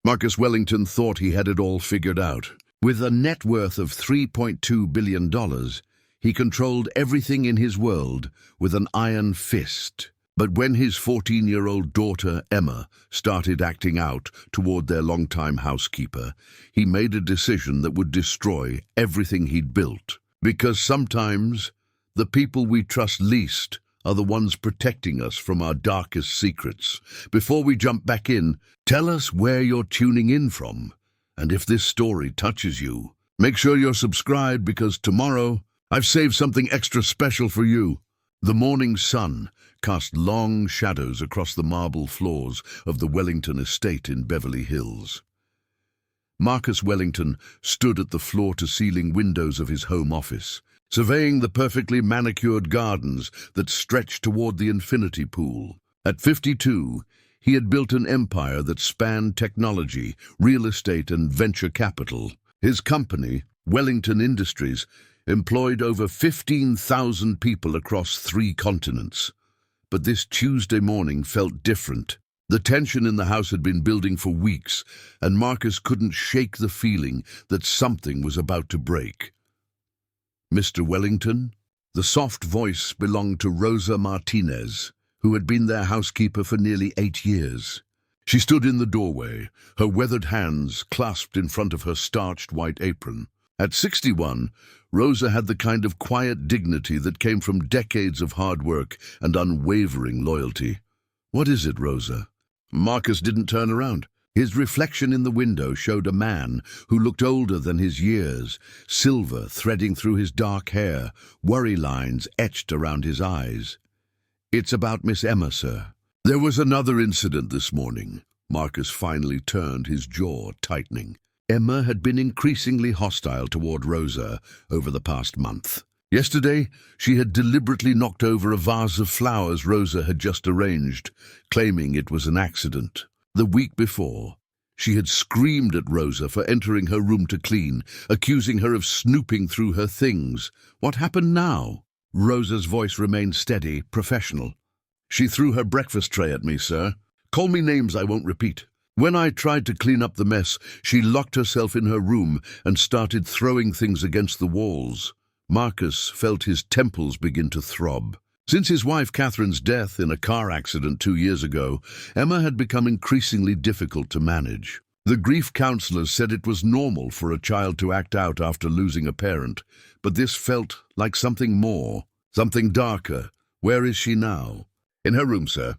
Marcus Wellington thought he had it all figured out. With a net worth of $3.2 billion, he controlled everything in his world with an iron fist. But when his 14-year-old daughter, Emma, started acting out toward their longtime housekeeper, he made a decision that would destroy everything he'd built. Because sometimes the people we trust least are the ones protecting us from our darkest secrets. Before we jump back in, tell us where you're tuning in from. And if this story touches you, make sure you're subscribed, because tomorrow I've saved something extra special for you. The morning sun cast long shadows across the marble floors of the Wellington estate in Beverly Hills. Marcus Wellington stood at the floor-to-ceiling windows of his home office, surveying the perfectly manicured gardens that stretched toward the infinity pool. At 52, he had built an empire that spanned technology, real estate, and venture capital. His company, Wellington Industries, employed over 15,000 people across 3 continents. But this Tuesday morning felt different. The tension in the house had been building for weeks, and Marcus couldn't shake the feeling that something was about to break. "Mr. Wellington?" The soft voice belonged to Rosa Martinez, who had been their housekeeper for nearly 8 years. She stood in the doorway, her weathered hands clasped in front of her starched white apron. At 61, Rosa had the kind of quiet dignity that came from decades of hard work and unwavering loyalty. "What is it, Rosa?" Marcus didn't turn around. His reflection in the window showed a man who looked older than his years, silver threading through his dark hair, worry lines etched around his eyes. "It's about Miss Emma, sir." "There was another incident this morning." Marcus finally turned, his jaw tightening. Emma had been increasingly hostile toward Rosa over the past month. Yesterday, she had deliberately knocked over a vase of flowers Rosa had just arranged, claiming it was an accident. The week before, she had screamed at Rosa for entering her room to clean, accusing her of snooping through her things. What happened now? Rosa's voice remained steady, professional. "She threw her breakfast tray at me, sir. Call me names I won't repeat. When I tried to clean up the mess, she locked herself in her room and started throwing things against the walls." Marcus felt his temples begin to throb. Since his wife Catherine's death in a car accident 2 years ago, Emma had become increasingly difficult to manage. The grief counselors said it was normal for a child to act out after losing a parent, but this felt like something more, something darker. "Where is she now?" "In her room, sir."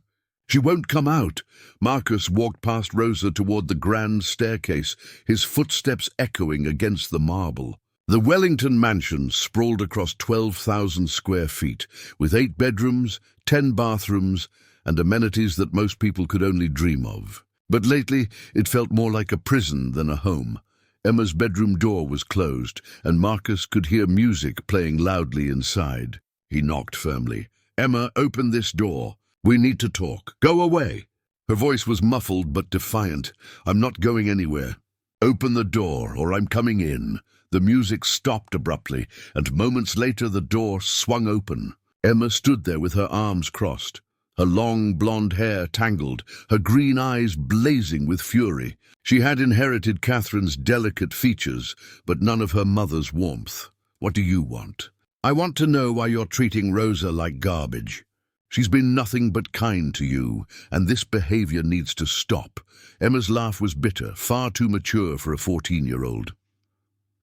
"She won't come out." Marcus walked past Rosa toward the grand staircase, his footsteps echoing against the marble. The Wellington mansion sprawled across 12,000 square feet, with 8 bedrooms, 10 bathrooms, and amenities that most people could only dream of. But lately, it felt more like a prison than a home. Emma's bedroom door was closed, and Marcus could hear music playing loudly inside. He knocked firmly. "Emma, open this door. We need to talk. Go away." Her voice was muffled but defiant. "I'm not going anywhere. Open the door, or I'm coming in." The music stopped abruptly, and moments later the door swung open. Emma stood there with her arms crossed, her long blonde hair tangled, her green eyes blazing with fury. She had inherited Catherine's delicate features, but none of her mother's warmth. "What do you want?" "I want to know why you're treating Rosa like garbage. She's been nothing but kind to you, and this behavior needs to stop." Emma's laugh was bitter, far too mature for a 14-year-old.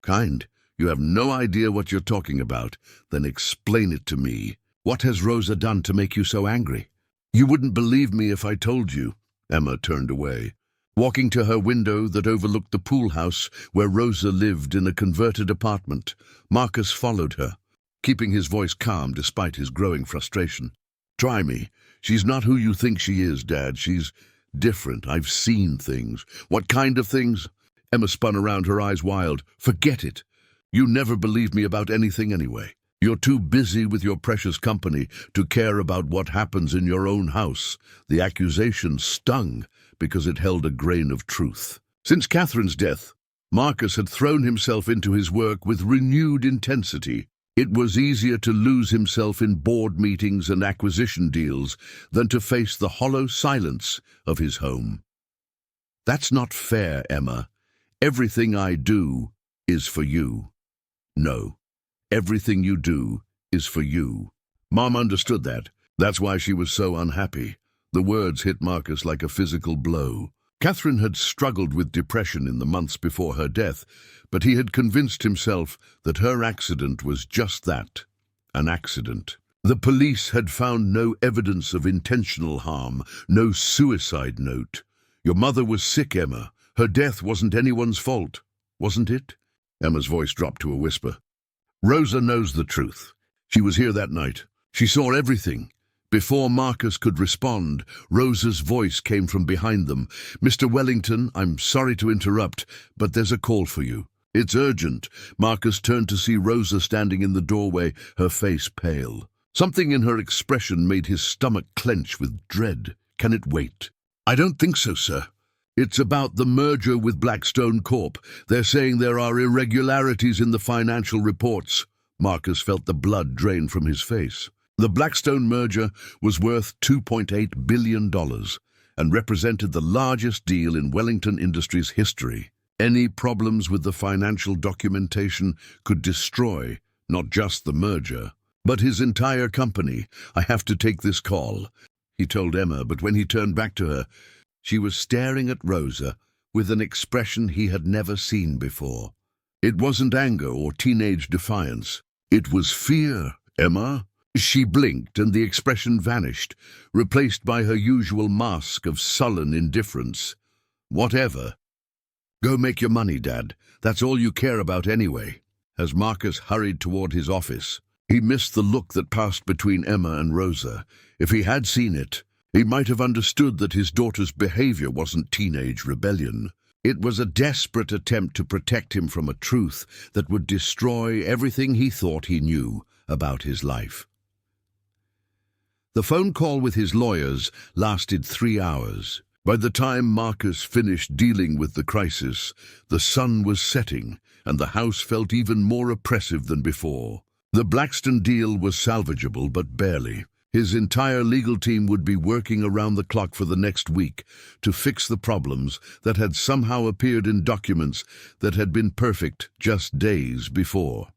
"Kind? You have no idea what you're talking about. Then explain it to me. What has Rosa done to make you so angry?" "You wouldn't believe me if I told you." Emma turned away. Walking to her window that overlooked the pool house where Rosa lived in a converted apartment, Marcus followed her, keeping his voice calm despite his growing frustration. "Try me. She's not who you think she is, Dad. She's different. I've seen things." "What kind of things?" Emma spun around, her eyes wild. "Forget it. You never believe me about anything anyway. You're too busy with your precious company to care about what happens in your own house." The accusation stung because it held a grain of truth. Since Catherine's death, Marcus had thrown himself into his work with renewed intensity. It was easier to lose himself in board meetings and acquisition deals than to face the hollow silence of his home. That's not fair, Emma. Everything I do is for you. No, everything you do is for you. Mom understood that. That's why she was so unhappy. The words hit Marcus like a physical blow. Catherine had struggled with depression in the months before her death, but he had convinced himself that her accident was just that, an accident. The police had found no evidence of intentional harm, no suicide note. Your mother was sick, Emma. Her death wasn't anyone's fault, wasn't it? Emma's voice dropped to a whisper. Rosa knows the truth. She was here that night. She saw everything. Before Marcus could respond, Rosa's voice came from behind them. Mr. Wellington, I'm sorry to interrupt, but there's a call for you. It's urgent. Marcus turned to see Rosa standing in the doorway, her face pale. Something in her expression made his stomach clench with dread. Can it wait? I don't think so, sir. It's about the merger with Blackstone Corp. They're saying there are irregularities in the financial reports. Marcus felt the blood drain from his face. The Blackstone merger was worth $2.8 billion and represented the largest deal in Wellington Industries' history. Any problems with the financial documentation could destroy not just the merger, but his entire company. I have to take this call, he told Emma, but when he turned back to her, she was staring at Rosa with an expression he had never seen before. It wasn't anger or teenage defiance. It was fear, Emma. She blinked and the expression vanished, replaced by her usual mask of sullen indifference. Whatever. Go make your money, Dad. That's all you care about anyway. As Marcus hurried toward his office, he missed the look that passed between Emma and Rosa. If he had seen it, he might have understood that his daughter's behavior wasn't teenage rebellion. It was a desperate attempt to protect him from a truth that would destroy everything he thought he knew about his life. The phone call with his lawyers lasted 3 hours. By the time Marcus finished dealing with the crisis, the sun was setting and the house felt even more oppressive than before. The Blackstone deal was salvageable, but barely. His entire legal team would be working around the clock for the next week to fix the problems that had somehow appeared in documents that had been perfect just days before.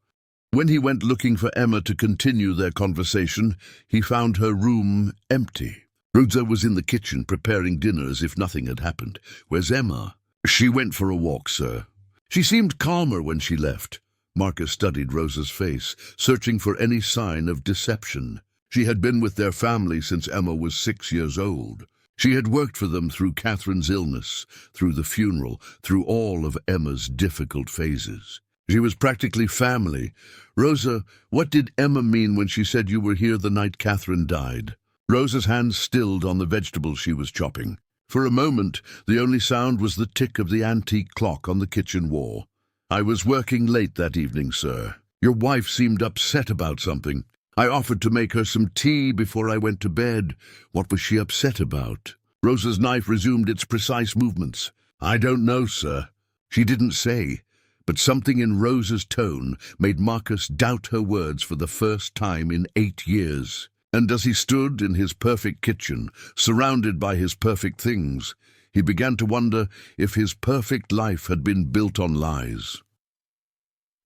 When he went looking for Emma to continue their conversation, he found her room empty. Rosa was in the kitchen preparing dinner as if nothing had happened. Where's Emma? She went for a walk, sir. She seemed calmer when she left. Marcus studied Rosa's face, searching for any sign of deception. She had been with their family since Emma was 6 years old. She had worked for them through Catherine's illness, through the funeral, through all of Emma's difficult phases. She was practically family. Rosa, what did Emma mean when she said you were here the night Catherine died? Rosa's hands stilled on the vegetables she was chopping. For a moment, the only sound was the tick of the antique clock on the kitchen wall. I was working late that evening, sir. Your wife seemed upset about something. I offered to make her some tea before I went to bed. What was she upset about? Rosa's knife resumed its precise movements. I don't know, sir. She didn't say. But something in Rosa's tone made Marcus doubt her words for the first time in 8 years. And as he stood in his perfect kitchen, surrounded by his perfect things, he began to wonder if his perfect life had been built on lies.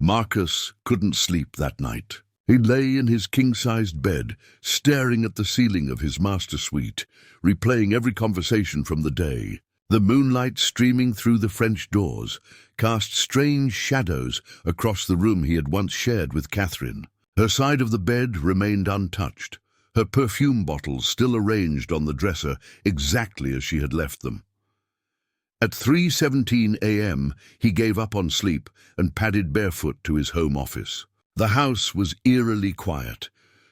Marcus couldn't sleep that night. He lay in his king-sized bed, staring at the ceiling of his master suite, replaying every conversation from the day. The moonlight streaming through the French doors cast strange shadows across the room he had once shared with Catherine. Her side of the bed remained untouched, her perfume bottles still arranged on the dresser exactly as she had left them. At 3:17 a.m., he gave up on sleep and padded barefoot to his home office. The house was eerily quiet,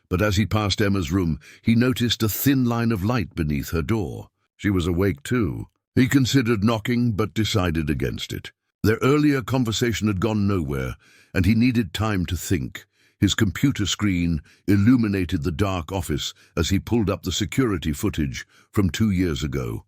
but as he passed Emma's room, he noticed a thin line of light beneath her door. She was awake too. He considered knocking, but decided against it. Their earlier conversation had gone nowhere, and he needed time to think. His computer screen illuminated the dark office as he pulled up the security footage from 2 years ago,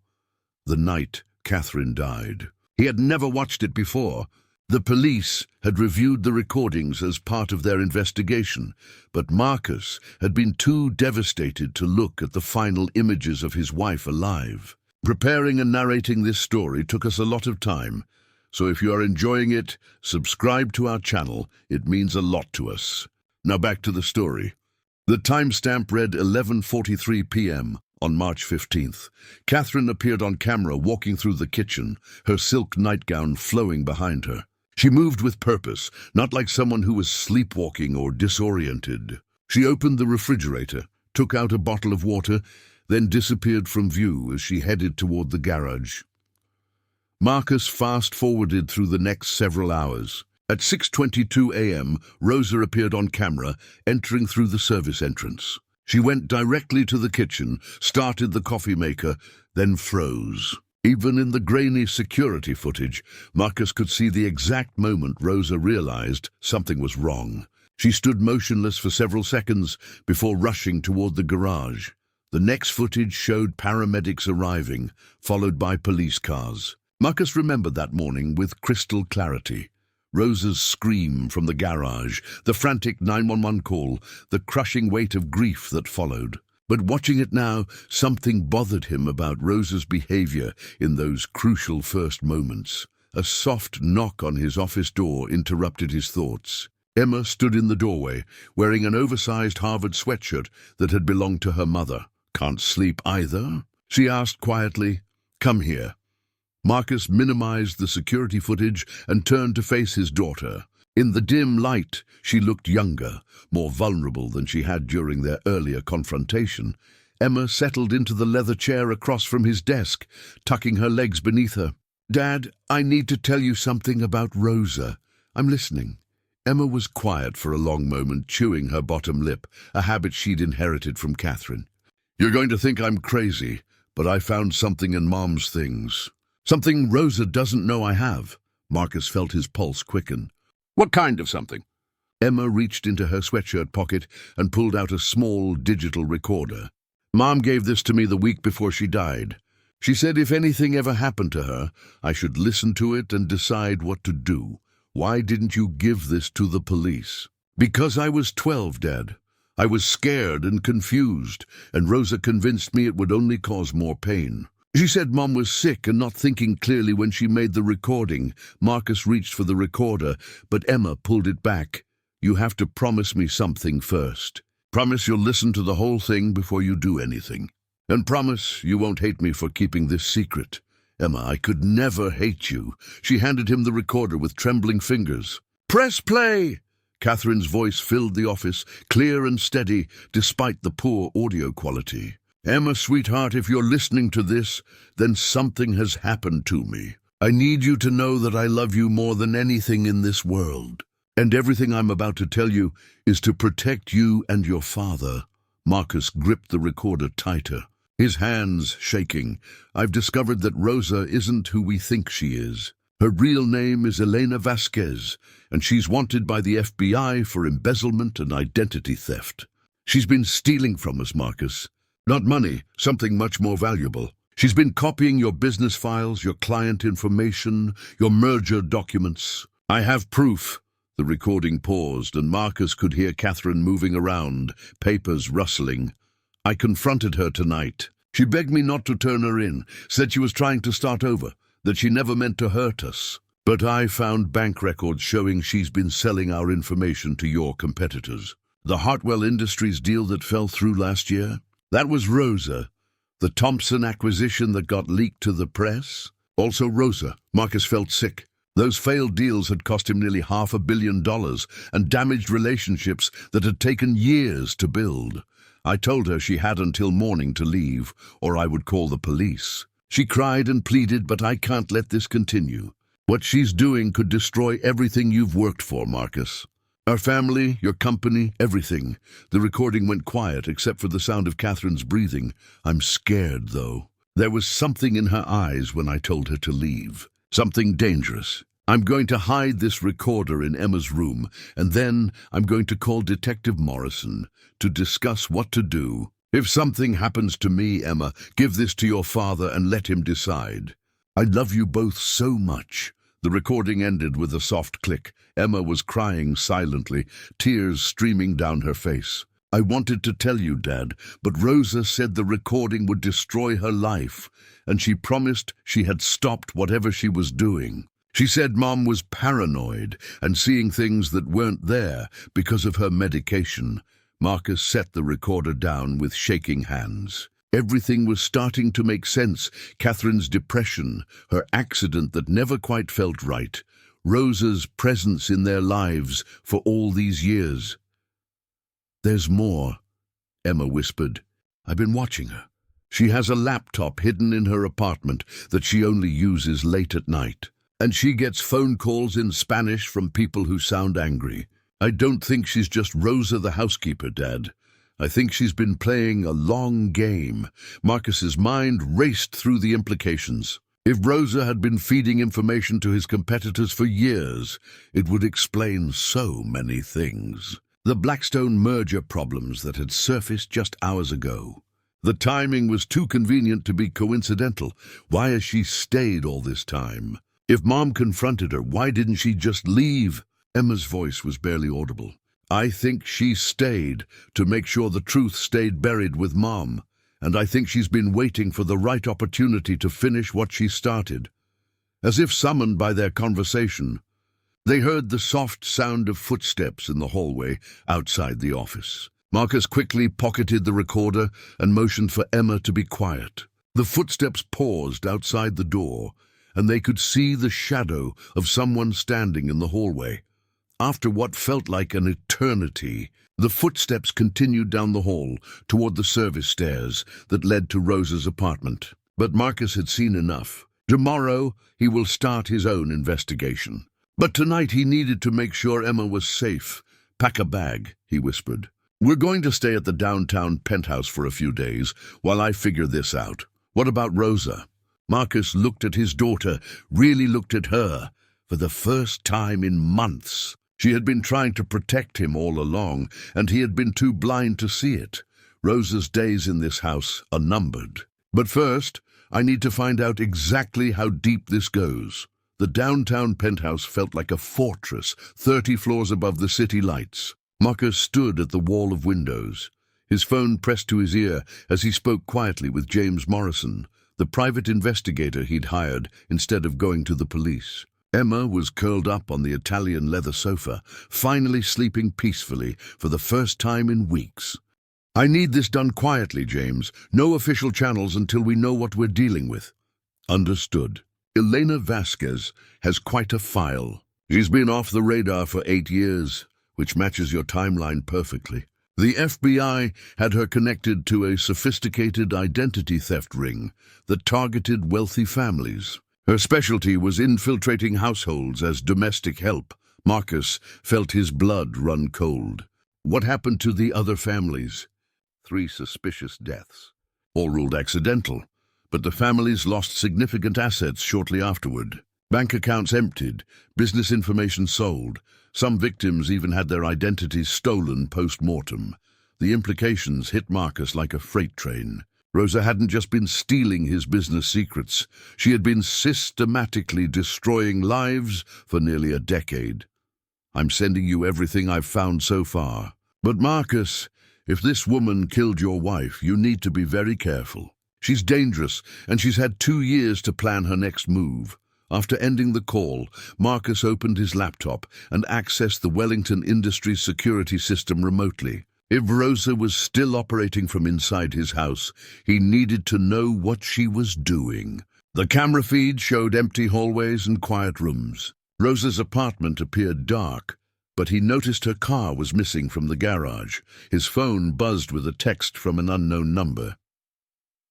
the night Catherine died. He had never watched it before. The police had reviewed the recordings as part of their investigation, but Marcus had been too devastated to look at the final images of his wife alive. Preparing and narrating this story took us a lot of time, so if you are enjoying it, subscribe to our channel. It means a lot to us. Now back to the story. The timestamp read 11:43 p.m. on March 15th. Catherine appeared on camera walking through the kitchen, her silk nightgown flowing behind her. She moved with purpose, not like someone who was sleepwalking or disoriented. She opened the refrigerator, took out a bottle of water, then disappeared from view as she headed toward the garage. Marcus fast-forwarded through the next several hours. At 6:22 a.m., Rosa appeared on camera, entering through the service entrance. She went directly to the kitchen, started the coffee maker, then froze. Even in the grainy security footage, Marcus could see the exact moment Rosa realized something was wrong. She stood motionless for several seconds before rushing toward the garage. The next footage showed paramedics arriving, followed by police cars. Marcus remembered that morning with crystal clarity. Rosa's scream from the garage, the frantic 911 call, the crushing weight of grief that followed. But watching it now, something bothered him about Rosa's behavior in those crucial first moments. A soft knock on his office door interrupted his thoughts. Emma stood in the doorway, wearing an oversized Harvard sweatshirt that had belonged to her mother. "Can't sleep either?" she asked quietly. "Come here." Marcus minimized the security footage and turned to face his daughter. In the dim light, she looked younger, more vulnerable than she had during their earlier confrontation. Emma settled into the leather chair across from his desk, tucking her legs beneath her. "Dad, I need to tell you something about Rosa. I'm listening." Emma was quiet for a long moment, chewing her bottom lip, a habit she'd inherited from Catherine. "You're going to think I'm crazy, but I found something in Mom's things. Something Rosa doesn't know I have." Marcus felt his pulse quicken. "What kind of something?" Emma reached into her sweatshirt pocket and pulled out a small digital recorder. "Mom gave this to me the week before she died. She said if anything ever happened to her, I should listen to it and decide what to do. Why didn't you give this to the police?" "Because I was 12, Dad. I was scared and confused, and Rosa convinced me it would only cause more pain. She said Mom was sick and not thinking clearly when she made the recording." Marcus reached for the recorder, but Emma pulled it back. "You have to promise me something first. Promise you'll listen to the whole thing before you do anything. And promise you won't hate me for keeping this secret." "Emma, I could never hate you." She handed him the recorder with trembling fingers. "Press play!" Catherine's voice filled the office, clear and steady, despite the poor audio quality. "Emma, sweetheart, if you're listening to this, then something has happened to me. I need you to know that I love you more than anything in this world. And everything I'm about to tell you is to protect you and your father." Marcus gripped the recorder tighter, his hands shaking. "I've discovered that Rosa isn't who we think she is. Her real name is Elena Vasquez, and she's wanted by the FBI for embezzlement and identity theft. She's been stealing from us, Marcus. Not money, something much more valuable. She's been copying your business files, your client information, your merger documents. I have proof." The recording paused, and Marcus could hear Catherine moving around, papers rustling. "I confronted her tonight. She begged me not to turn her in, said she was trying to start over, that she never meant to hurt us. But I found bank records showing she's been selling our information to your competitors. The Hartwell Industries deal that fell through last year? That was Rosa. The Thompson acquisition that got leaked to the press? Also Rosa." Marcus felt sick. Those failed deals had cost him nearly $500 million and damaged relationships that had taken years to build. "I told her she had until morning to leave, or I would call the police. She cried and pleaded, but I can't let this continue. What she's doing could destroy everything you've worked for, Marcus. Our family, your company, everything." The recording went quiet except for the sound of Catherine's breathing. "I'm scared, though. There was something in her eyes when I told her to leave. Something dangerous. I'm going to hide this recorder in Emma's room, and then I'm going to call Detective Morrison to discuss what to do. If something happens to me, Emma, give this to your father and let him decide. I love you both so much." The recording ended with a soft click. Emma was crying silently, tears streaming down her face. "I wanted to tell you, Dad, but Rosa said the recording would destroy her life, and she promised she had stopped whatever she was doing. She said Mom was paranoid and seeing things that weren't there because of her medication. Marcus set the recorder down with shaking hands. Everything was starting to make sense. Catherine's depression, her accident that never quite felt right, Rosa's presence in their lives for all these years. "There's more," Emma whispered. "I've been watching her. She has a laptop hidden in her apartment that she only uses late at night. And she gets phone calls in Spanish from people who sound angry. I don't think she's just Rosa the housekeeper, Dad. I think she's been playing a long game." Marcus's mind raced through the implications. If Rosa had been feeding information to his competitors for years, it would explain so many things. The Blackstone merger problems that had surfaced just hours ago. The timing was too convenient to be coincidental. Why has she stayed all this time? If Mom confronted her, why didn't she just leave? Emma's voice was barely audible. "I think she stayed to make sure the truth stayed buried with Mom. And I think she's been waiting for the right opportunity to finish what she started." As if summoned by their conversation, they heard the soft sound of footsteps in the hallway outside the office. Marcus quickly pocketed the recorder and motioned for Emma to be quiet. The footsteps paused outside the door, and they could see the shadow of someone standing in the hallway. After what felt like an eternity, the footsteps continued down the hall toward the service stairs that led to Rosa's apartment. But Marcus had seen enough. Tomorrow he will start his own investigation. But tonight he needed to make sure Emma was safe. "Pack a bag," he whispered. "We're going to stay at the downtown penthouse for a few days while I figure this out. What about Rosa?" Marcus looked at his daughter, really looked at her, for the first time in months. She had been trying to protect him all along, and he had been too blind to see it. Rosa's days in this house are numbered. But first, I need to find out exactly how deep this goes. The downtown penthouse felt like a fortress, 30 floors above the city lights. Marcus stood at the wall of windows, his phone pressed to his ear as he spoke quietly with James Morrison, the private investigator he'd hired instead of going to the police. Emma was curled up on the Italian leather sofa, finally sleeping peacefully for the first time in weeks. "I need this done quietly, James. No official channels until we know what we're dealing with." "Understood. Elena Vasquez has quite a file. She's been off the radar for 8 years, which matches your timeline perfectly. The FBI had her connected to a sophisticated identity theft ring that targeted wealthy families. Her specialty was infiltrating households as domestic help." Marcus felt his blood run cold. "What happened to the other families?" 3 suspicious deaths. All ruled accidental, but the families lost significant assets shortly afterward. Bank accounts emptied, business information sold. Some victims even had their identities stolen post-mortem. The implications hit Marcus like a freight train. Rosa hadn't just been stealing his business secrets. She had been systematically destroying lives for nearly a decade. "I'm sending you everything I've found so far. But Marcus, if this woman killed your wife, you need to be very careful. She's dangerous, and she's had 2 years to plan her next move." After ending the call, Marcus opened his laptop and accessed the Wellington Industries security system remotely. If Rosa was still operating from inside his house, he needed to know what she was doing. The camera feed showed empty hallways and quiet rooms. Rosa's apartment appeared dark, but he noticed her car was missing from the garage. His phone buzzed with a text from an unknown number.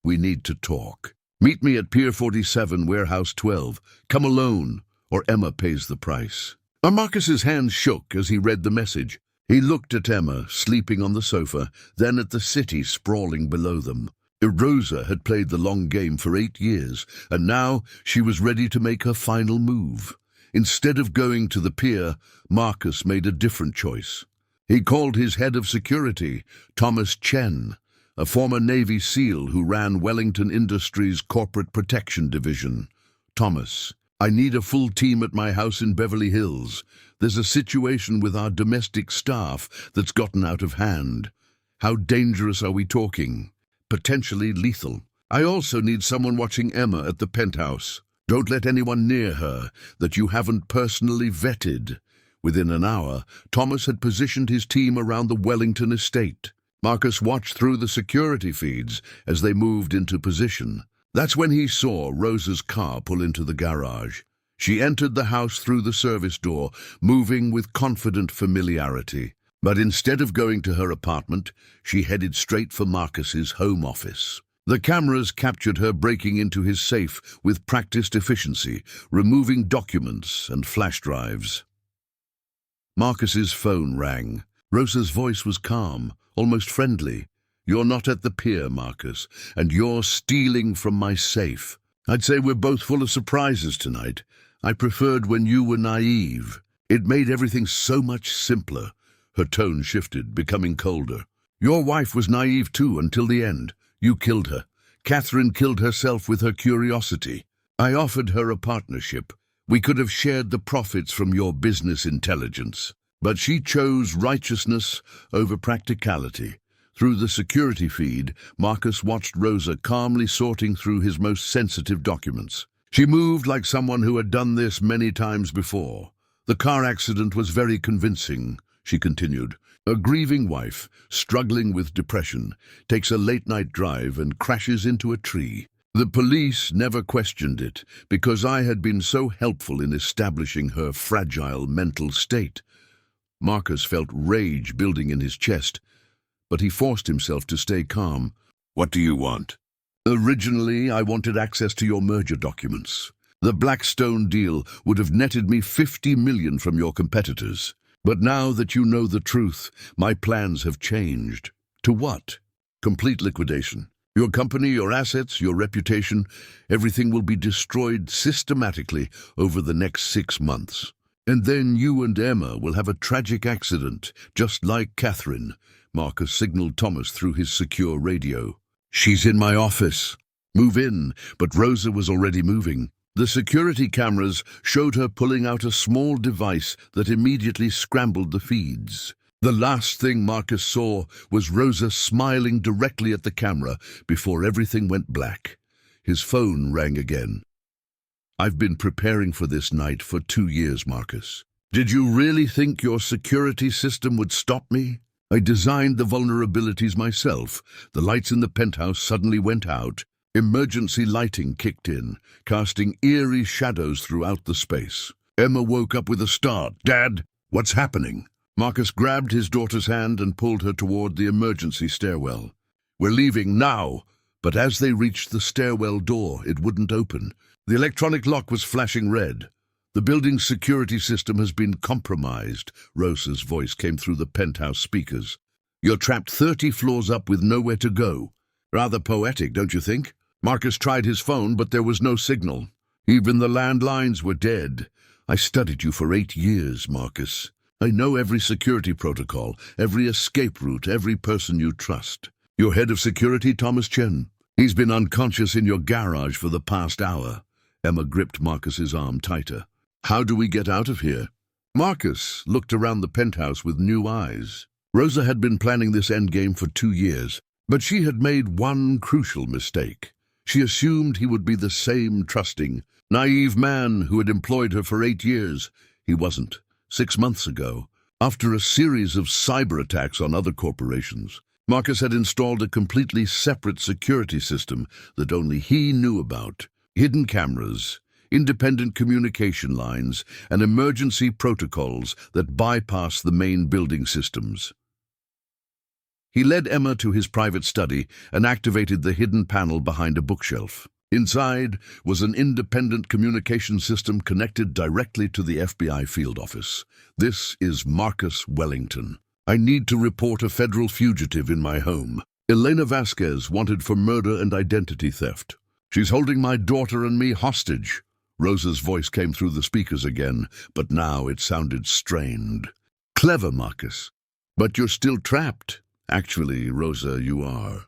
"We need to talk. Meet me at Pier 47, Warehouse 12. Come alone, or Emma pays the price." Marcus's hands shook as he read the message. He looked at Emma, sleeping on the sofa, then at the city sprawling below them. Rosa had played the long game for 8 years, and now she was ready to make her final move. Instead of going to the pier, Marcus made a different choice. He called his head of security, Thomas Chen, a former Navy SEAL who ran Wellington Industries' Corporate Protection Division. "Thomas, I need a full team at my house in Beverly Hills. There's a situation with our domestic staff that's gotten out of hand." "How dangerous are we talking?" "Potentially lethal. I also need someone watching Emma at the penthouse. Don't let anyone near her that you haven't personally vetted. Within an hour, Thomas had positioned his team around the Wellington estate. Marcus watched through the security feeds as they moved into position. That's when he saw Rosa's car pull into the garage. She entered the house through the service door, moving with confident familiarity. But instead of going to her apartment, she headed straight for Marcus's home office. The cameras captured her breaking into his safe with practiced efficiency, removing documents and flash drives. Marcus's phone rang. Rosa's voice was calm, almost friendly. "You're not at the pier, Marcus, and you're stealing from my safe. I'd say we're both full of surprises tonight. I preferred when you were naive. It made everything so much simpler." Her tone shifted, becoming colder. "Your wife was naive too until the end. You killed her. Catherine killed herself with her curiosity. I offered her a partnership. We could have shared the profits from your business intelligence. But she chose righteousness over practicality." Through the security feed, Marcus watched Rosa calmly sorting through his most sensitive documents. She moved like someone who had done this many times before. "The car accident was very convincing," she continued. "A grieving wife, struggling with depression, takes a late-night drive and crashes into a tree. The police never questioned it because I had been so helpful in establishing her fragile mental state." Marcus felt rage building in his chest, but he forced himself to stay calm. "What do you want?" "Originally, I wanted access to your merger documents. The Blackstone deal would have netted me $50 million from your competitors. But now that you know the truth, my plans have changed." "To what?" "Complete liquidation. Your company, your assets, your reputation, everything will be destroyed systematically over the next 6 months. And then you and Emma will have a tragic accident, just like Catherine." Marcus signaled Thomas through his secure radio. "She's in my office." "Move in," but Rosa was already moving. The security cameras showed her pulling out a small device that immediately scrambled the feeds. The last thing Marcus saw was Rosa smiling directly at the camera before everything went black. His phone rang again. "I've been preparing for this night for 2 years, Marcus. Did you really think your security system would stop me? I designed the vulnerabilities myself. The lights in the penthouse suddenly went out. Emergency lighting kicked in, casting eerie shadows throughout the space. Emma woke up with a start. "Dad, what's happening?" Marcus grabbed his daughter's hand and pulled her toward the emergency stairwell. "We're leaving now." But as they reached the stairwell door, it wouldn't open. The electronic lock was flashing red. "The building's security system has been compromised," Rosa's voice came through the penthouse speakers. "You're trapped 30 floors up with nowhere to go." Rather poetic, don't you think? Marcus tried his phone, but there was no signal. Even the landlines were dead. "I studied you for 8 years, Marcus. I know every security protocol, every escape route, every person you trust. Your head of security, Thomas Chen? He's been unconscious in your garage for the past hour." Emma gripped Marcus's arm tighter. "How do we get out of here?" Marcus looked around the penthouse with new eyes. Rosa had been planning this endgame for 2 years, but she had made one crucial mistake. She assumed he would be the same trusting, naive man who had employed her for 8 years. He wasn't. 6 months ago, after a series of cyber attacks on other corporations, Marcus had installed a completely separate security system that only he knew about. Hidden cameras, independent communication lines, and emergency protocols that bypass the main building systems. He led Emma to his private study and activated the hidden panel behind a bookshelf. Inside was an independent communication system connected directly to the FBI field office. "This is Marcus Wellington. I need to report a federal fugitive in my home. Elena Vasquez wanted for murder and identity theft. She's holding my daughter and me hostage." Rosa's voice came through the speakers again, but now it sounded strained. "Clever, Marcus. But you're still trapped." "Actually, Rosa, you are."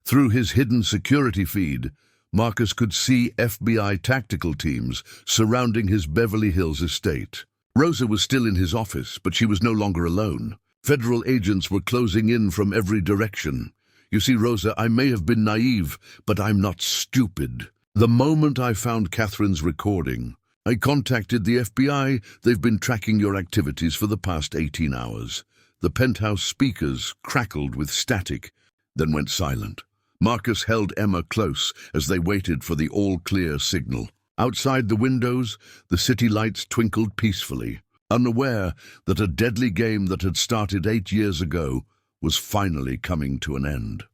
Through his hidden security feed, Marcus could see FBI tactical teams surrounding his Beverly Hills estate. Rosa was still in his office, but she was no longer alone. Federal agents were closing in from every direction. You see, Rosa, I may have been naive, but I'm not stupid. The moment I found Catherine's recording, I contacted the FBI. They've been tracking your activities for the past 18 hours. The penthouse speakers crackled with static, then went silent. Marcus held Emma close as they waited for the all-clear signal. Outside the windows, the city lights twinkled peacefully, unaware that a deadly game that had started 8 years ago was finally coming to an end.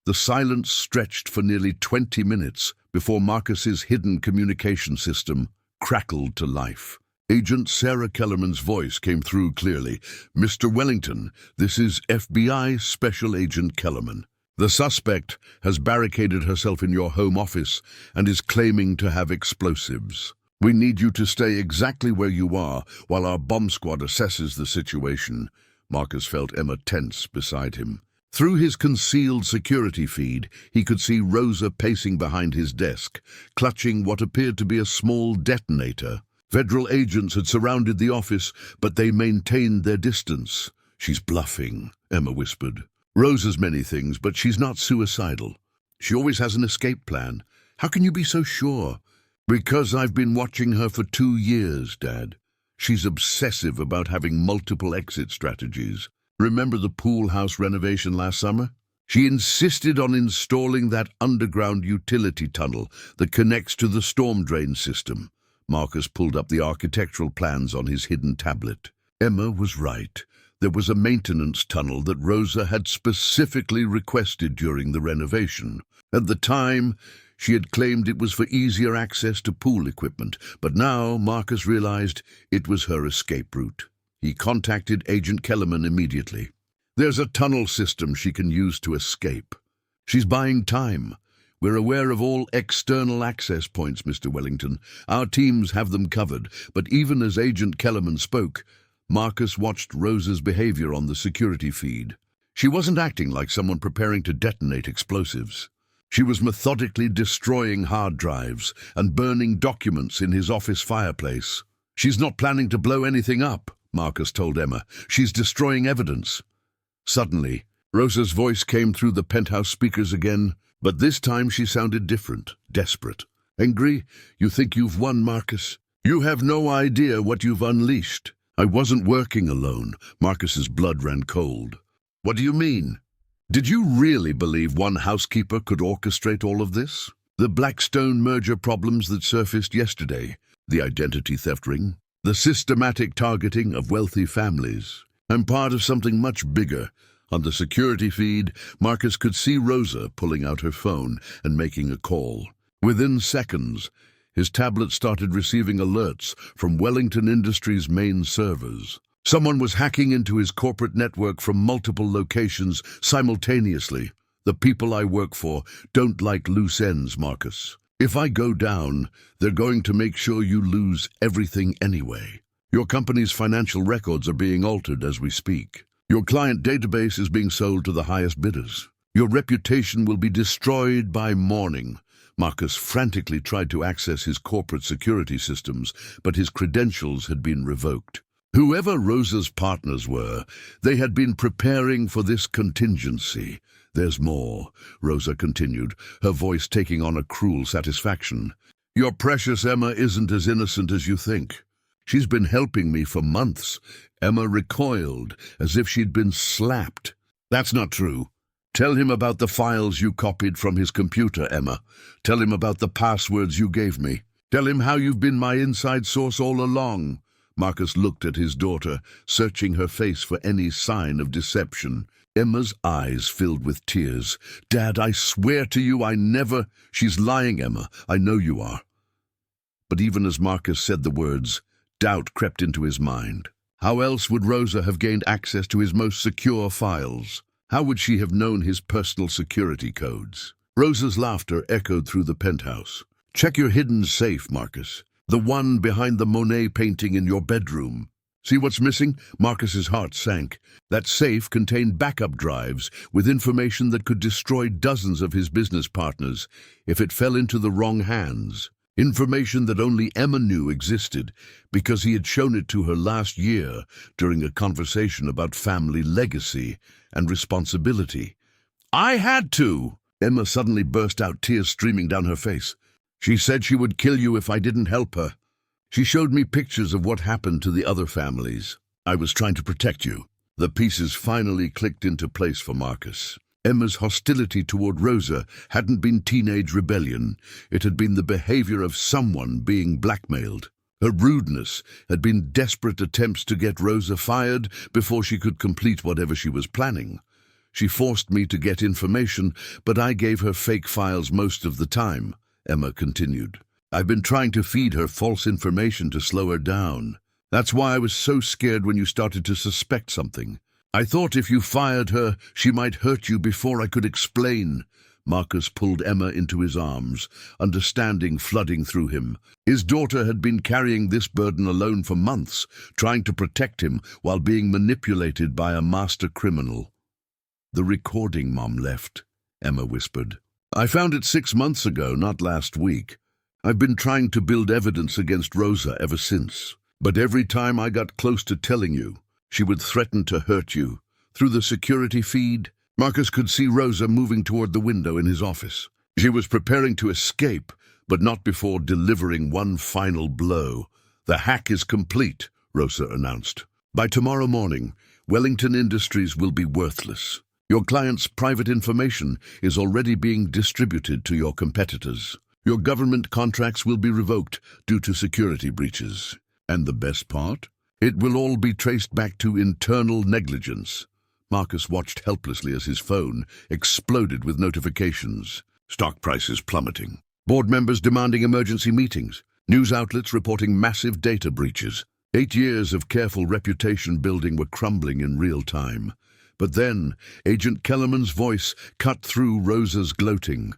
The silence stretched for nearly 20 minutes before Marcus's hidden communication system crackled to life. Agent Sarah Kellerman's voice came through clearly. "Mr. Wellington, this is FBI Special Agent Kellerman. The suspect has barricaded herself in your home office and is claiming to have explosives. We need you to stay exactly where you are while our bomb squad assesses the situation." Marcus felt Emma tense beside him. Through his concealed security feed, he could see Rosa pacing behind his desk, clutching what appeared to be a small detonator. Federal agents had surrounded the office, but they maintained their distance. "She's bluffing," Emma whispered. "Rosa's many things, but she's not suicidal. She always has an escape plan. How can you be so sure?" "Because I've been watching her for 2 years, Dad. She's obsessive about having multiple exit strategies. Remember the pool house renovation last summer? She insisted on installing that underground utility tunnel that connects to the storm drain system." Marcus pulled up the architectural plans on his hidden tablet. Emma was right. There was a maintenance tunnel that Rosa had specifically requested during the renovation. At the time, she had claimed it was for easier access to pool equipment, but now Marcus realized it was her escape route. He contacted Agent Kellerman immediately. "There's a tunnel system she can use to escape. She's buying time. We're aware of all external access points, Mr. Wellington. Our teams have them covered." But even as Agent Kellerman spoke, Marcus watched Rosa's behavior on the security feed. She wasn't acting like someone preparing to detonate explosives. She was methodically destroying hard drives and burning documents in his office fireplace. "She's not planning to blow anything up," Marcus told Emma. "She's destroying evidence." Suddenly, Rosa's voice came through the penthouse speakers again, but this time she sounded different, desperate. "Angry? You think you've won, Marcus? You have no idea what you've unleashed." "I wasn't working alone." Marcus's blood ran cold. "What do you mean? Did you really believe one housekeeper could orchestrate all of this? The Blackstone merger problems that surfaced yesterday, the identity theft ring, the systematic targeting of wealthy families. I'm part of something much bigger." On the security feed, Marcus could see Rosa pulling out her phone and making a call. Within seconds, his tablet started receiving alerts from Wellington Industries' main servers. Someone was hacking into his corporate network from multiple locations simultaneously. "The people I work for don't like loose ends, Marcus. If I go down, they're going to make sure you lose everything anyway. Your company's financial records are being altered as we speak. Your client database is being sold to the highest bidders. Your reputation will be destroyed by morning." Marcus frantically tried to access his corporate security systems, but his credentials had been revoked. Whoever Rosa's partners were, they had been preparing for this contingency. "There's more," Rosa continued, her voice taking on a cruel satisfaction. "Your precious Emma isn't as innocent as you think. She's been helping me for months." Emma recoiled, as if she'd been slapped. "That's not true. Tell him about the files you copied from his computer, Emma. Tell him about the passwords you gave me. Tell him how you've been my inside source all along." Marcus looked at his daughter, searching her face for any sign of deception. Emma's eyes filled with tears. "Dad, I swear to you I never—" "She's lying, Emma. I know you are." But even as Marcus said the words, doubt crept into his mind. How else would Rosa have gained access to his most secure files? How would she have known his personal security codes? Rosa's laughter echoed through the penthouse. "Check your hidden safe, Marcus. The one behind the Monet painting in your bedroom. See what's missing?" Marcus's heart sank. That safe contained backup drives with information that could destroy dozens of his business partners if it fell into the wrong hands. Information that only Emma knew existed because he had shown it to her last year during a conversation about family legacy and responsibility. I had to. Emma suddenly burst out, tears streaming down her face. She said she would kill you if I didn't help her. She showed me pictures of what happened to the other families. I was trying to protect you. The pieces finally clicked into place for Marcus. Emma's hostility toward Rosa hadn't been teenage rebellion. It had been the behavior of someone being blackmailed. Her rudeness had been desperate attempts to get Rosa fired before she could complete whatever she was planning. She forced me to get information, but I gave her fake files most of the time, Emma continued. I've been trying to feed her false information to slow her down. That's why I was so scared when you started to suspect something. I thought if you fired her, she might hurt you before I could explain. Marcus pulled Emma into his arms, understanding flooding through him. His daughter had been carrying this burden alone for months, trying to protect him while being manipulated by a master criminal. The recording Mom left, Emma whispered. I found it 6 months ago, not last week. I've been trying to build evidence against Rosa ever since. But every time I got close to telling you, she would threaten to hurt you. Through the security feed, Marcus could see Rosa moving toward the window in his office. She was preparing to escape, but not before delivering one final blow. The hack is complete, Rosa announced. By tomorrow morning, Wellington Industries will be worthless. Your client's private information is already being distributed to your competitors. Your government contracts will be revoked due to security breaches. And the best part? It will all be traced back to internal negligence. Marcus watched helplessly as his phone exploded with notifications. Stock prices plummeting. Board members demanding emergency meetings. News outlets reporting massive data breaches. 8 years of careful reputation building were crumbling in real time. But then, Agent Kellerman's voice cut through Rosa's gloating.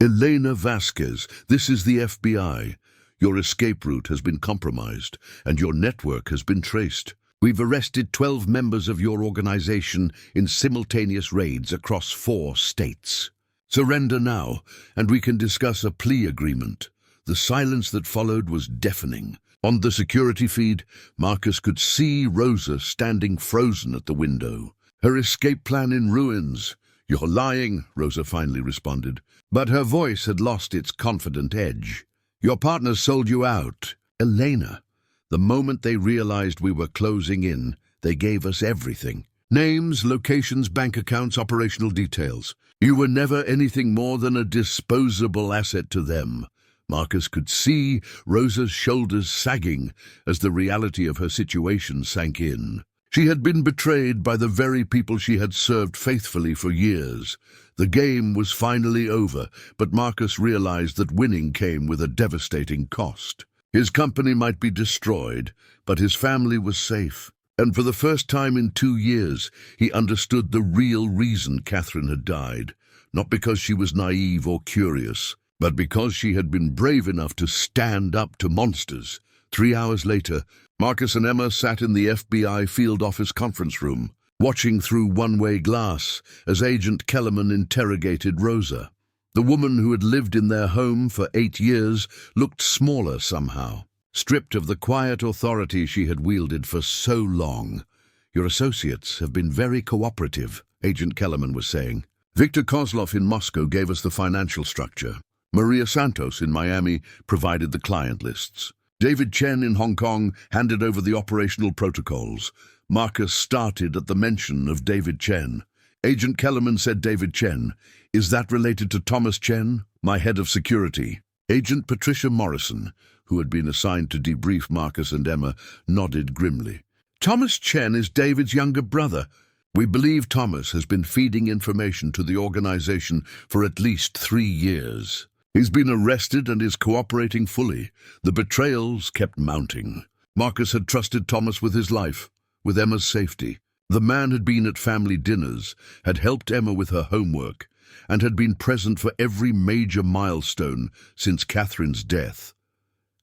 Elena Vasquez, this is the FBI. Your escape route has been compromised, and your network has been traced. We've arrested 12 members of your organization in simultaneous raids across 4 states. Surrender now, and we can discuss a plea agreement. The silence that followed was deafening. On the security feed, Marcus could see Rosa standing frozen at the window. Her escape plan in ruins. You're lying, Rosa finally responded. But her voice had lost its confident edge. Your partners sold you out. Elena. The moment they realized we were closing in, they gave us everything. Names, locations, bank accounts, operational details. You were never anything more than a disposable asset to them. Marcus could see Rosa's shoulders sagging as the reality of her situation sank in. She had been betrayed by the very people she had served faithfully for years. The game was finally over, but Marcus realized that winning came with a devastating cost. His company might be destroyed, but his family was safe. And for the first time in 2 years, he understood the real reason Catherine had died. Not because she was naive or curious, but because she had been brave enough to stand up to monsters. 3 hours later, Marcus and Emma sat in the FBI field office conference room, watching through one-way glass as Agent Kellerman interrogated Rosa. The woman who had lived in their home for 8 years looked smaller somehow, stripped of the quiet authority she had wielded for so long. Your associates have been very cooperative, Agent Kellerman was saying. Victor Kozlov in Moscow gave us the financial structure. Maria Santos in Miami provided the client lists. David Chen in Hong Kong handed over the operational protocols. Marcus started at the mention of David Chen. Agent Kellerman said, David Chen. Is that related to Thomas Chen, my head of security? Agent Patricia Morrison, who had been assigned to debrief Marcus and Emma, nodded grimly. Thomas Chen is David's younger brother. We believe Thomas has been feeding information to the organization for at least 3 years. He's been arrested and is cooperating fully. The betrayals kept mounting. Marcus had trusted Thomas with his life, with Emma's safety. The man had been at family dinners, had helped Emma with her homework, and had been present for every major milestone since Catherine's death.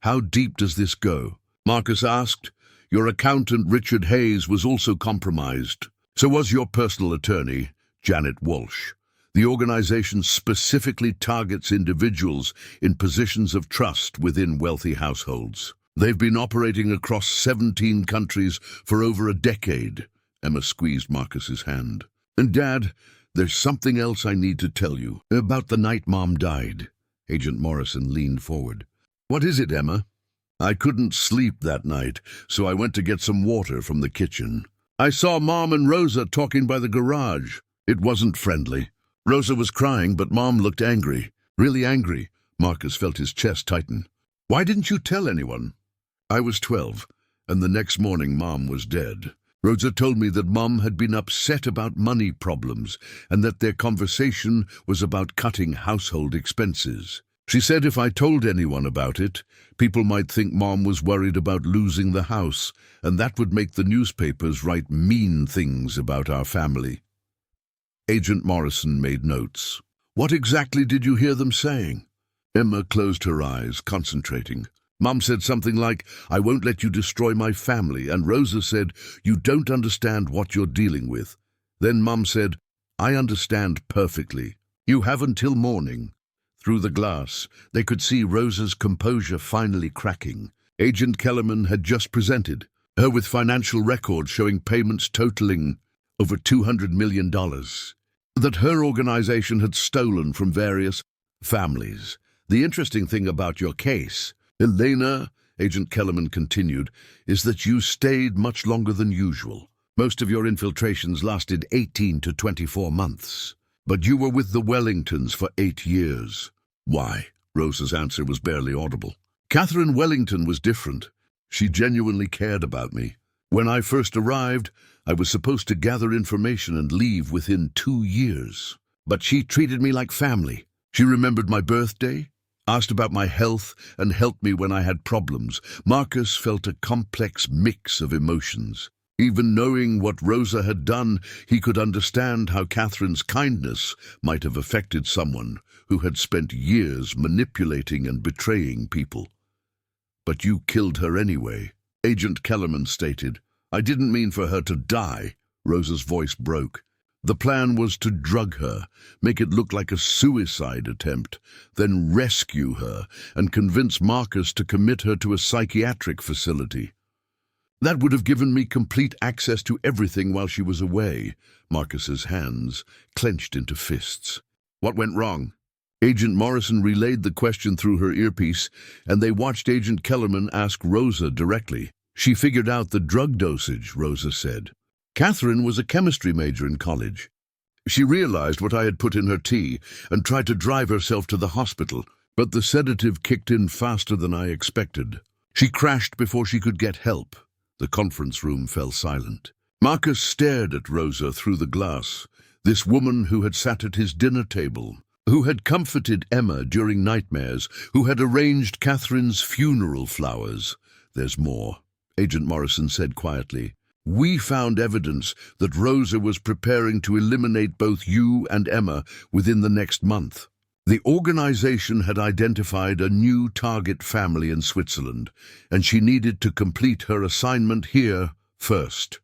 How deep does this go? Marcus asked. Your accountant, Richard Hayes, was also compromised. So was your personal attorney, Janet Walsh. The organization specifically targets individuals in positions of trust within wealthy households. They've been operating across 17 countries for over a decade. Emma squeezed Marcus's hand. And Dad, There's something else I need to tell you. About the night Mom died. Agent Morrison leaned forward. What is it, Emma? I couldn't sleep that night, so I went to get some water from the kitchen. I saw Mom and Rosa talking by the garage. It wasn't friendly. Rosa was crying, but Mom looked angry. Really angry. Marcus felt his chest tighten. Why didn't you tell anyone? I was 12, and the next morning Mom was dead. Rosa told me that Mom had been upset about money problems and that their conversation was about cutting household expenses. She said if I told anyone about it, people might think Mom was worried about losing the house, and that would make the newspapers write mean things about our family. Agent Morrison made notes. What exactly did you hear them saying? Emma closed her eyes, concentrating. Mom said something like, I won't let you destroy my family, and Rosa said, you don't understand what you're dealing with. Then Mom said, I understand perfectly. You have until morning. Through the glass, they could see Rosa's composure finally cracking. Agent Kellerman had just presented her with financial records showing payments totaling over $200 million that her organization had stolen from various families. The interesting thing about your case, Elena, Agent Kellerman continued, is that you stayed much longer than usual. Most of your infiltrations lasted 18 to 24 months. But you were with the Wellingtons for 8 years. Why? Rosa's answer was barely audible. Catherine Wellington was different. She genuinely cared about me. When I first arrived, I was supposed to gather information and leave within 2 years. But she treated me like family. She remembered my birthday, asked about my health, and helped me when I had problems. Marcus felt a complex mix of emotions. Even knowing what Rosa had done, he could understand how Catherine's kindness might have affected someone who had spent years manipulating and betraying people. But you killed her anyway, Agent Kellerman stated. I didn't mean for her to die. Rosa's voice broke. The plan was to drug her, make it look like a suicide attempt, then rescue her and convince Marcus to commit her to a psychiatric facility. That would have given me complete access to everything while she was away. Marcus's hands clenched into fists. What went wrong? Agent Morrison relayed the question through her earpiece, and they watched Agent Kellerman ask Rosa directly. She figured out the drug dosage, Rosa said. Catherine was a chemistry major in college. She realized what I had put in her tea and tried to drive herself to the hospital, but the sedative kicked in faster than I expected. She crashed before she could get help. The conference room fell silent. Marcus stared at Rosa through the glass, this woman who had sat at his dinner table, who had comforted Emma during nightmares, who had arranged Catherine's funeral flowers. There's more, Agent Morrison said quietly. We found evidence that Rosa was preparing to eliminate both you and Emma within the next month. The organization had identified a new target family in Switzerland, and she needed to complete her assignment here first.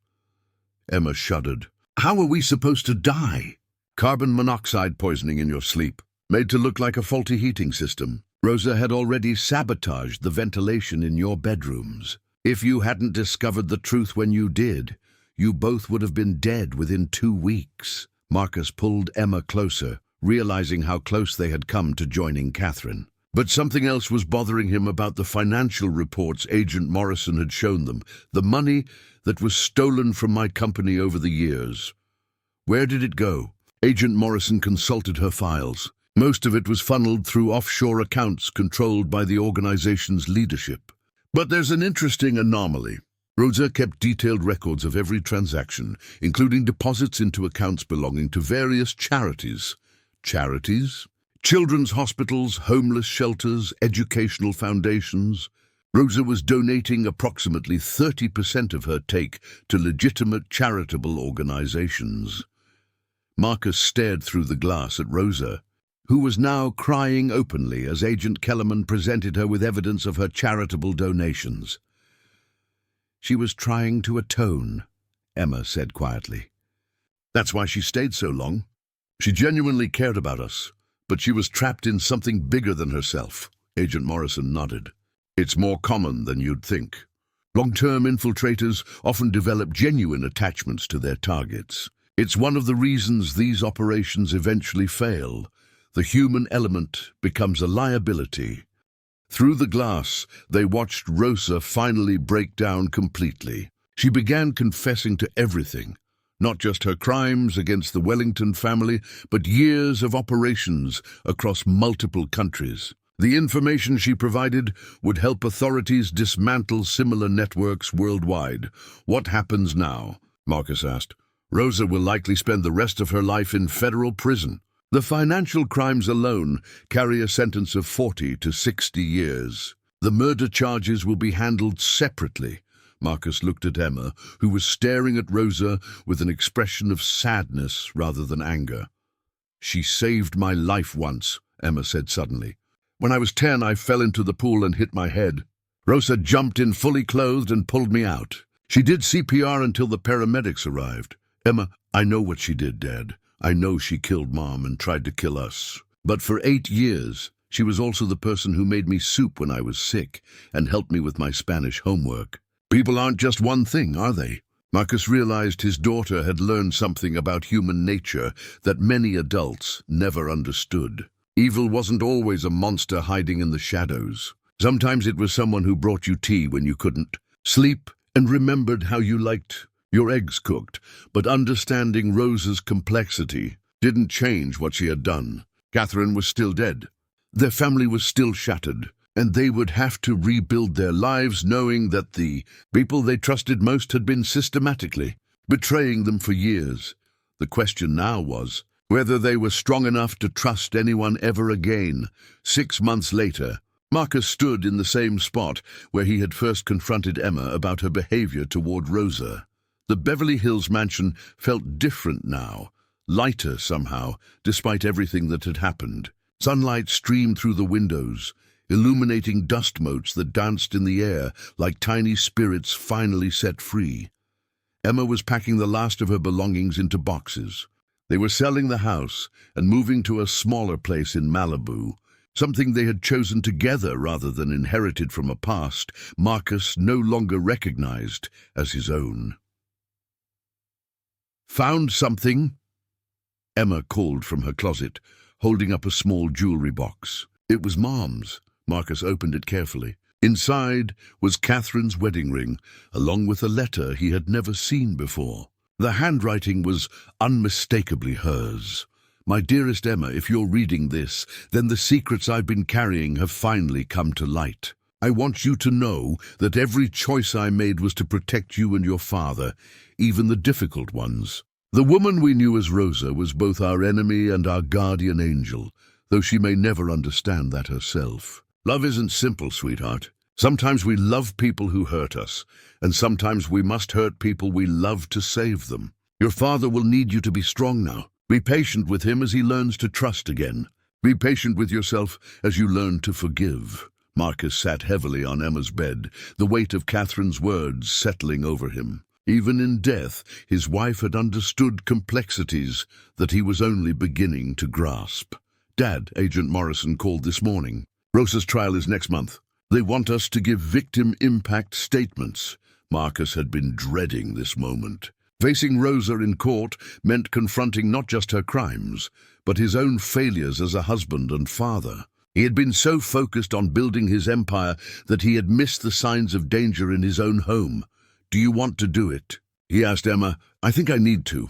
Emma shuddered. How are we supposed to die? Carbon monoxide poisoning in your sleep, made to look like a faulty heating system. Rosa had already sabotaged the ventilation in your bedrooms. If you hadn't discovered the truth when you did, you both would have been dead within 2 weeks. Marcus pulled Emma closer, realizing how close they had come to joining Catherine. But something else was bothering him about the financial reports Agent Morrison had shown them, the money that was stolen from my company over the years. Where did it go? Agent Morrison consulted her files. Most of it was funneled through offshore accounts controlled by the organization's leadership. But there's an interesting anomaly. Rosa kept detailed records of every transaction, including deposits into accounts belonging to various charities. Charities? Children's hospitals, homeless shelters, educational foundations. Rosa was donating approximately 30% of her take to legitimate charitable organizations. Marcus stared through the glass at Rosa, who was now crying openly as Agent Kellerman presented her with evidence of her charitable donations. She was trying to atone, Emma said quietly. That's why she stayed so long. She genuinely cared about us, but she was trapped in something bigger than herself. Agent Morrison nodded. It's more common than you'd think. Long-term infiltrators often develop genuine attachments to their targets. It's one of the reasons these operations eventually fail. The human element becomes a liability. Through the glass, they watched Rosa finally break down completely. She began confessing to everything, not just her crimes against the Wellington family, but years of operations across multiple countries. The information she provided would help authorities dismantle similar networks worldwide. What happens now? Marcus asked. Rosa will likely spend the rest of her life in federal prison. The financial crimes alone carry a sentence of 40 to 60 years. The murder charges will be handled separately. Marcus looked at Emma, who was staring at Rosa with an expression of sadness rather than anger. She saved my life once, Emma said suddenly. When I was 10, I fell into the pool and hit my head. Rosa jumped in fully clothed and pulled me out. She did CPR until the paramedics arrived. Emma, I know what she did, Dad. I know she killed Mom and tried to kill us. But for 8 years, she was also the person who made me soup when I was sick and helped me with my Spanish homework. People aren't just one thing, are they? Marcus realized his daughter had learned something about human nature that many adults never understood. Evil wasn't always a monster hiding in the shadows. Sometimes it was someone who brought you tea when you couldn't sleep and remembered how you liked your eggs cooked, but understanding Rosa's complexity didn't change what she had done. Catherine was still dead. Their family was still shattered, and they would have to rebuild their lives knowing that the people they trusted most had been systematically betraying them for years. The question now was whether they were strong enough to trust anyone ever again. 6 months later, Marcus stood in the same spot where he had first confronted Emma about her behavior toward Rosa. The Beverly Hills mansion felt different now, lighter somehow, despite everything that had happened. Sunlight streamed through the windows, illuminating dust motes that danced in the air like tiny spirits finally set free. Emma was packing the last of her belongings into boxes. They were selling the house and moving to a smaller place in Malibu, something they had chosen together rather than inherited from a past Marcus no longer recognized as his own. "Found something?" Emma called from her closet, holding up a small jewelry box. It was Mom's. Marcus opened it carefully. Inside was Catherine's wedding ring, along with a letter he had never seen before. The handwriting was unmistakably hers. "My dearest Emma, if you're reading this, then the secrets I've been carrying have finally come to light. I want you to know that every choice I made was to protect you and your father, even the difficult ones. The woman we knew as Rosa was both our enemy and our guardian angel, though she may never understand that herself. Love isn't simple, sweetheart. Sometimes we love people who hurt us, and sometimes we must hurt people we love to save them. Your father will need you to be strong now. Be patient with him as he learns to trust again. Be patient with yourself as you learn to forgive." Marcus sat heavily on Emma's bed, the weight of Catherine's words settling over him. Even in death, his wife had understood complexities that he was only beginning to grasp. "Dad," Agent Morrison called this morning. "Rosa's trial is next month. They want us to give victim impact statements." Marcus had been dreading this moment. Facing Rosa in court meant confronting not just her crimes, but his own failures as a husband and father. He had been so focused on building his empire that he had missed the signs of danger in his own home. "Do you want to do it?" he asked Emma. "I think I need to.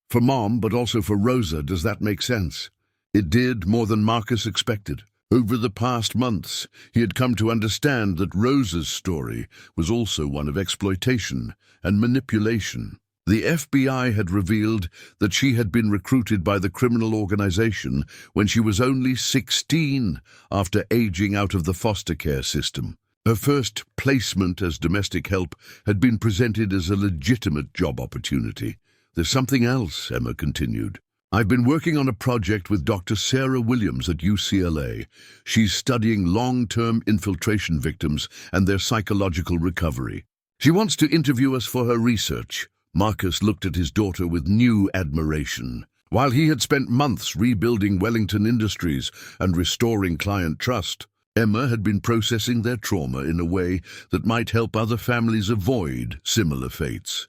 For Mom, but also for Rosa. Does that make sense?" It did, more than Marcus expected. Over the past months, he had come to understand that Rosa's story was also one of exploitation and manipulation. The FBI had revealed that she had been recruited by the criminal organization when she was only 16 after aging out of the foster care system. Her first placement as domestic help had been presented as a legitimate job opportunity. "There's something else," Emma continued. "I've been working on a project with Dr. Sarah Williams at UCLA. She's studying long-term infiltration victims and their psychological recovery. She wants to interview us for her research." Marcus looked at his daughter with new admiration. While he had spent months rebuilding Wellington Industries and restoring client trust, Emma had been processing their trauma in a way that might help other families avoid similar fates.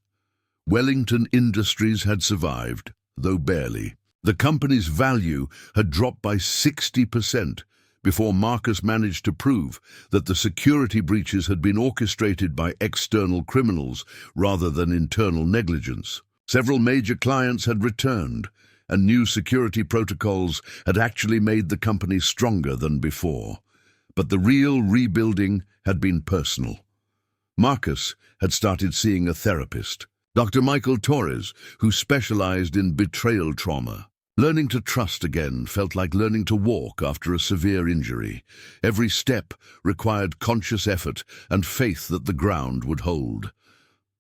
Wellington Industries had survived, though barely. The company's value had dropped by 60% before Marcus managed to prove that the security breaches had been orchestrated by external criminals rather than internal negligence. Several major clients had returned, and new security protocols had actually made the company stronger than before. But the real rebuilding had been personal. Marcus had started seeing a therapist, Dr. Michael Torres, who specialized in betrayal trauma. Learning to trust again felt like learning to walk after a severe injury. Every step required conscious effort and faith that the ground would hold.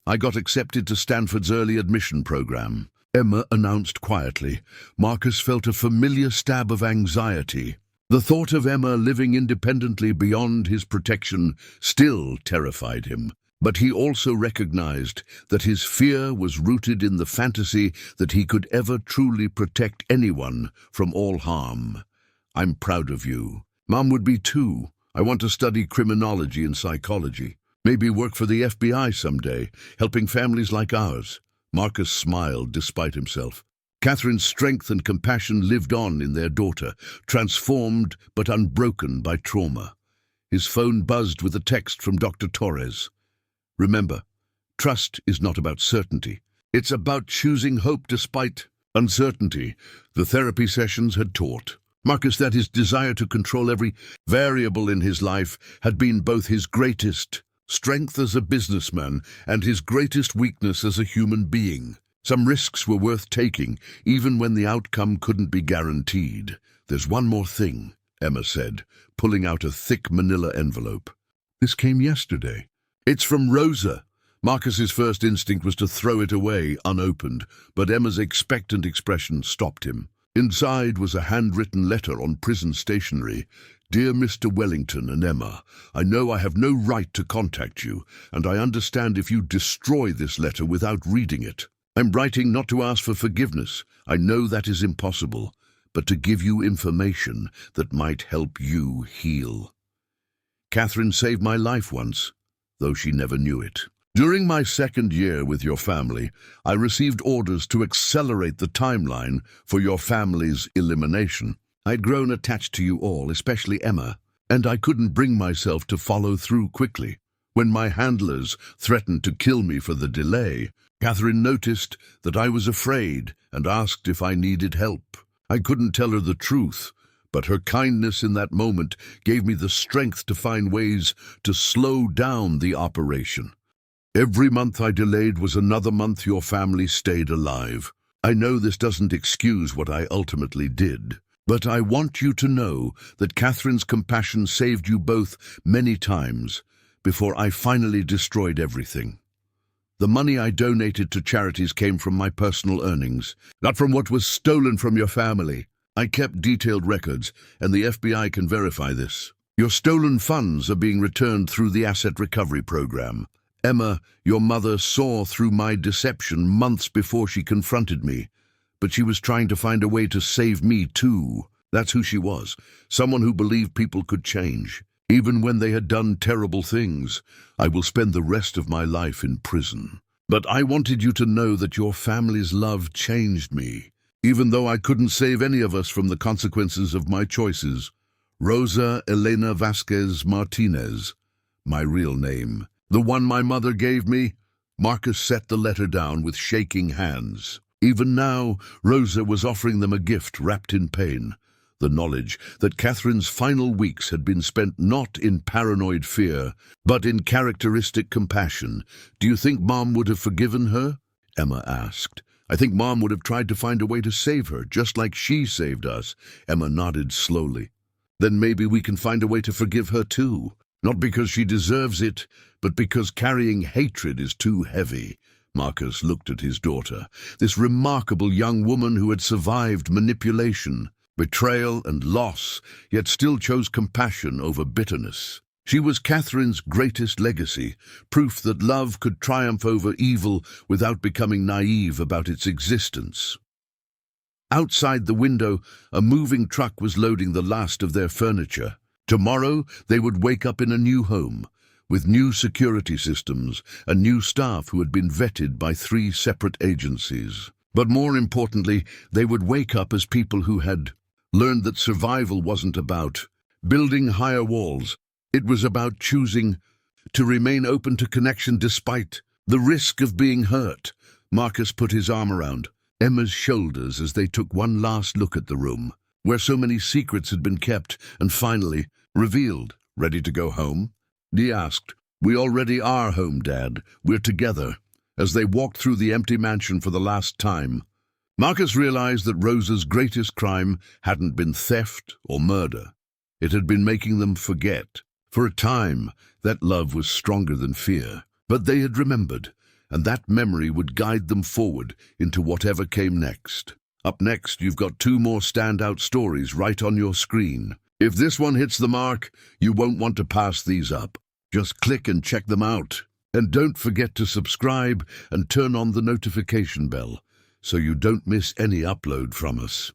I got accepted to Stanford's early admission program, Emma announced quietly. Marcus felt a familiar stab of anxiety. The thought of Emma living independently beyond his protection still terrified him. But he also recognized that his fear was rooted in the fantasy that he could ever truly protect anyone from all harm. "I'm proud of you. Mom would be too. I want to study criminology and psychology. Maybe work for the FBI someday, helping families like ours." Marcus smiled despite himself. Catherine's strength and compassion lived on in their daughter, transformed but unbroken by trauma. His phone buzzed with a text from Dr. Torres. "Remember, trust is not about certainty. It's about choosing hope despite uncertainty." The therapy sessions had taught Marcus that his desire to control every variable in his life had been both his greatest strength as a businessman and his greatest weakness as a human being. Some risks were worth taking, even when the outcome couldn't be guaranteed. "There's one more thing," Emma said, pulling out a thick manila envelope. "This came yesterday." "It's from Rosa." Marcus's first instinct was to throw it away unopened, but Emma's expectant expression stopped him. Inside was a handwritten letter on prison stationery. "Dear Mr. Wellington and Emma, I know I have no right to contact you, and I understand if you destroy this letter without reading it. I'm writing not to ask for forgiveness. I know that is impossible, but to give you information that might help you heal. Catherine saved my life once, though she never knew it. During my second year with your family, I received orders to accelerate the timeline for your family's elimination. I'd grown attached to you all, especially Emma, and I couldn't bring myself to follow through quickly. When my handlers threatened to kill me for the delay, Catherine noticed that I was afraid and asked if I needed help. I couldn't tell her the truth, but her kindness in that moment gave me the strength to find ways to slow down the operation. Every month I delayed was another month your family stayed alive. I know this doesn't excuse what I ultimately did, but I want you to know that Catherine's compassion saved you both many times before I finally destroyed everything. The money I donated to charities came from my personal earnings, not from what was stolen from your family. I kept detailed records, and the FBI can verify this. Your stolen funds are being returned through the asset recovery program. Emma, your mother, saw through my deception months before she confronted me, but she was trying to find a way to save me too. That's who she was, someone who believed people could change, even when they had done terrible things. I will spend the rest of my life in prison. But I wanted you to know that your family's love changed me, even though I couldn't save any of us from the consequences of my choices. Rosa Elena Vasquez Martinez, my real name. The one my mother gave me. Marcus set the letter down with shaking hands. Even now, Rosa was offering them a gift wrapped in pain. The knowledge that Catherine's final weeks had been spent not in paranoid fear, but in characteristic compassion. Do you think Mom would have forgiven her? Emma asked. I think Mom would have tried to find a way to save her, just like she saved us. Emma nodded slowly. Then maybe we can find a way to forgive her too. Not because she deserves it, but because carrying hatred is too heavy. Marcus looked at his daughter, this remarkable young woman who had survived manipulation, betrayal and loss, yet still chose compassion over bitterness. She was Catherine's greatest legacy, proof that love could triumph over evil without becoming naive about its existence. Outside the window, a moving truck was loading the last of their furniture. Tomorrow, they would wake up in a new home, with new security systems and new staff who had been vetted by 3 separate agencies. But more importantly, they would wake up as people who had learned that survival wasn't about building higher walls. It was about choosing to remain open to connection despite the risk of being hurt. Marcus put his arm around Emma's shoulders as they took one last look at the room, where so many secrets had been kept and finally revealed. "Ready to go home?" Dee asked. "We already are home, Dad. We're together." As they walked through the empty mansion for the last time, Marcus realized that Rosa's greatest crime hadn't been theft or murder. It had been making them forget. For a time, that love was stronger than fear. But they had remembered, and that memory would guide them forward into whatever came next. Up next, you've got 2 more standout stories right on your screen. If this one hits the mark, you won't want to pass these up. Just click and check them out. And don't forget to subscribe and turn on the notification bell so you don't miss any upload from us.